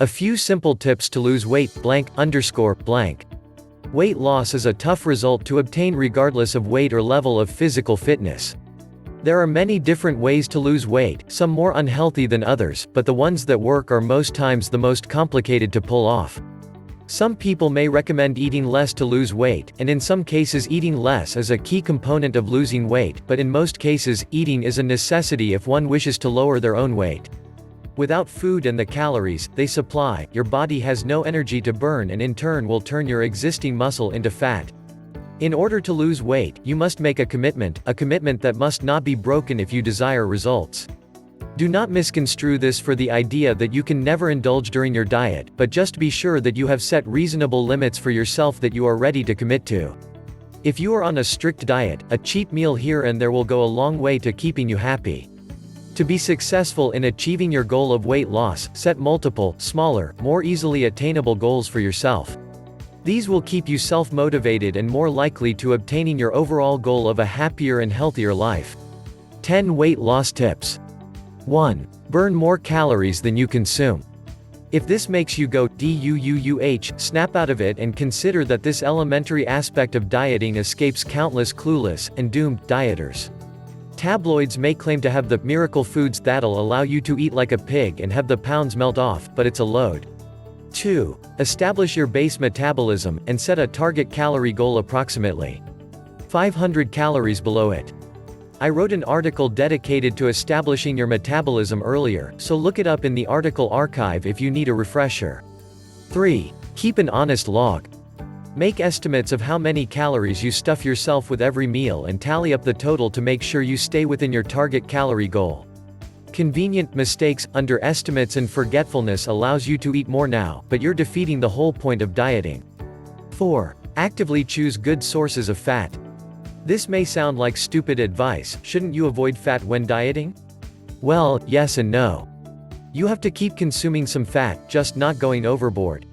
A few simple tips to lose weight _. Weight loss is a tough result to obtain regardless of weight or level of physical fitness. There are many different ways to lose weight, some more unhealthy than others, but the ones that work are most times the most complicated to pull off. Some people may recommend eating less to lose weight, and in some cases eating less is a key component of losing weight, but in most cases, eating is a necessity if one wishes to lower their own weight. Without food and the calories they supply, your body has no energy to burn and in turn will turn your existing muscle into fat. In order to lose weight, you must make a commitment that must not be broken if you desire results. Do not misconstrue this for the idea that you can never indulge during your diet, but just be sure that you have set reasonable limits for yourself that you are ready to commit to. If you are on a strict diet, a cheat meal here and there will go a long way to keeping you happy. To be successful in achieving your goal of weight loss, set multiple, smaller, more easily attainable goals for yourself. These will keep you self-motivated and more likely to obtaining your overall goal of a happier and healthier life. 10 weight loss tips. 1. Burn more calories than you consume. If this makes you go snap out of it and consider that this elementary aspect of dieting escapes countless clueless and doomed dieters. Tabloids may claim to have the miracle foods that'll allow you to eat like a pig and have the pounds melt off, but it's a load. 2. Establish your base metabolism and set a target calorie goal approximately 500 calories below it. I wrote an article dedicated to establishing your metabolism earlier, so look it up in the article archive if you need a refresher. 3. Keep an honest log. Make estimates of how many calories you stuff yourself with every meal and tally up the total to make sure you stay within your target calorie goal. Convenient mistakes, underestimates and forgetfulness allows you to eat more now, but you're defeating the whole point of dieting. 4. Actively choose good sources of fat. This may sound like stupid advice. Shouldn't you avoid fat when dieting? Well, yes and no. You have to keep consuming some fat, just not going overboard.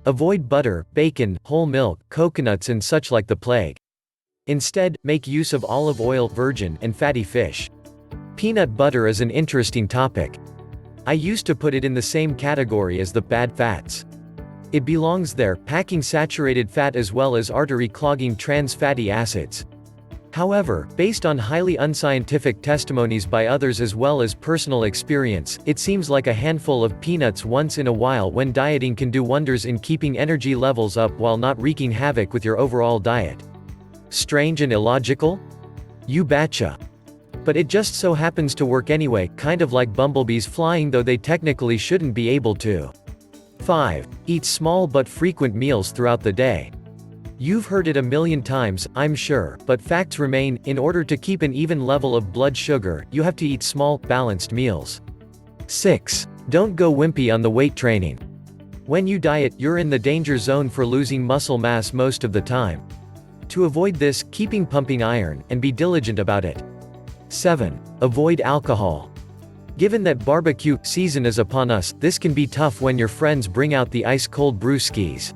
Avoid butter, bacon, whole milk, coconuts and such like the plague. Instead, make use of olive oil, virgin, and fatty fish. Peanut butter is an interesting topic. I used to put it in the same category as the bad fats. It belongs there, packing saturated fat as well as artery-clogging trans fatty acids. However, based on highly unscientific testimonies by others as well as personal experience, it seems like a handful of peanuts once in a while when dieting can do wonders in keeping energy levels up while not wreaking havoc with your overall diet. Strange and illogical? You betcha. But it just so happens to work anyway, kind of like bumblebees flying though they technically shouldn't be able to. 5. Eat small but frequent meals throughout the day. You've heard it a million times, I'm sure, but facts remain: in order to keep an even level of blood sugar, you have to eat small, balanced meals. 6. Don't go wimpy on the weight training. When you diet, you're in the danger zone for losing muscle mass most of the time. To avoid this, keeping pumping iron, and be diligent about it. 7. Avoid alcohol. Given that barbecue season is upon us, this can be tough when your friends bring out the ice-cold brewskis.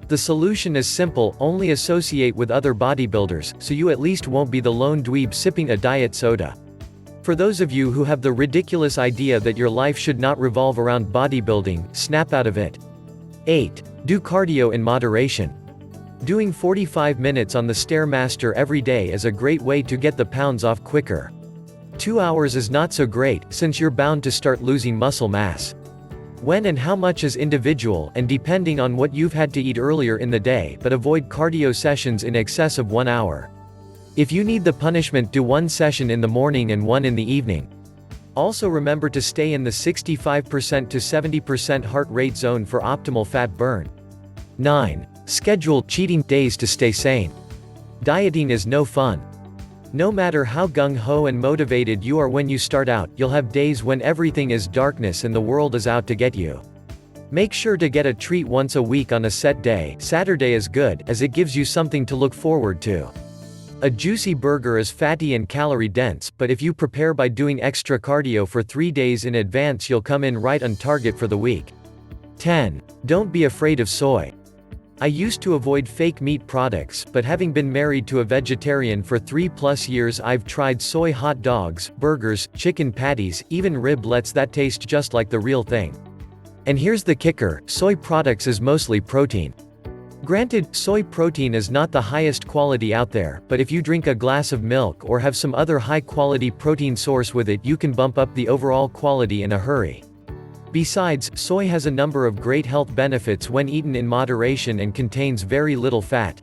The solution is simple: only associate with other bodybuilders, so you at least won't be the lone dweeb sipping a diet soda. For those of you who have the ridiculous idea that your life should not revolve around bodybuilding, snap out of it. 8. Do cardio in moderation. Doing 45 minutes on the Stairmaster every day is a great way to get the pounds off quicker. 2 hours is not so great, since you're bound to start losing muscle mass. When and how much is individual, and depending on what you've had to eat earlier in the day, but avoid cardio sessions in excess of 1 hour. If you need the punishment, do 1 session in the morning and 1 in the evening. Also remember to stay in the 65% to 70% heart rate zone for optimal fat burn. 9. Schedule cheating days to stay sane. Dieting is no fun. No matter how gung-ho and motivated you are when you start out, you'll have days when everything is darkness and the world is out to get you. Make sure to get a treat once a week on a set day. Saturday is good, as it gives you something to look forward to. A juicy burger is fatty and calorie dense, but if you prepare by doing extra cardio for 3 days in advance, you'll come in right on target for the week. 10. Don't be afraid of soy. I used to avoid fake meat products, but having been married to a vegetarian for 3+ years, I've tried soy hot dogs, burgers, chicken patties, even riblets that taste just like the real thing. And here's the kicker, soy products is mostly protein. Granted, soy protein is not the highest quality out there, but if you drink a glass of milk or have some other high-quality protein source with it, you can bump up the overall quality in a hurry. Besides, soy has a number of great health benefits when eaten in moderation and contains very little fat.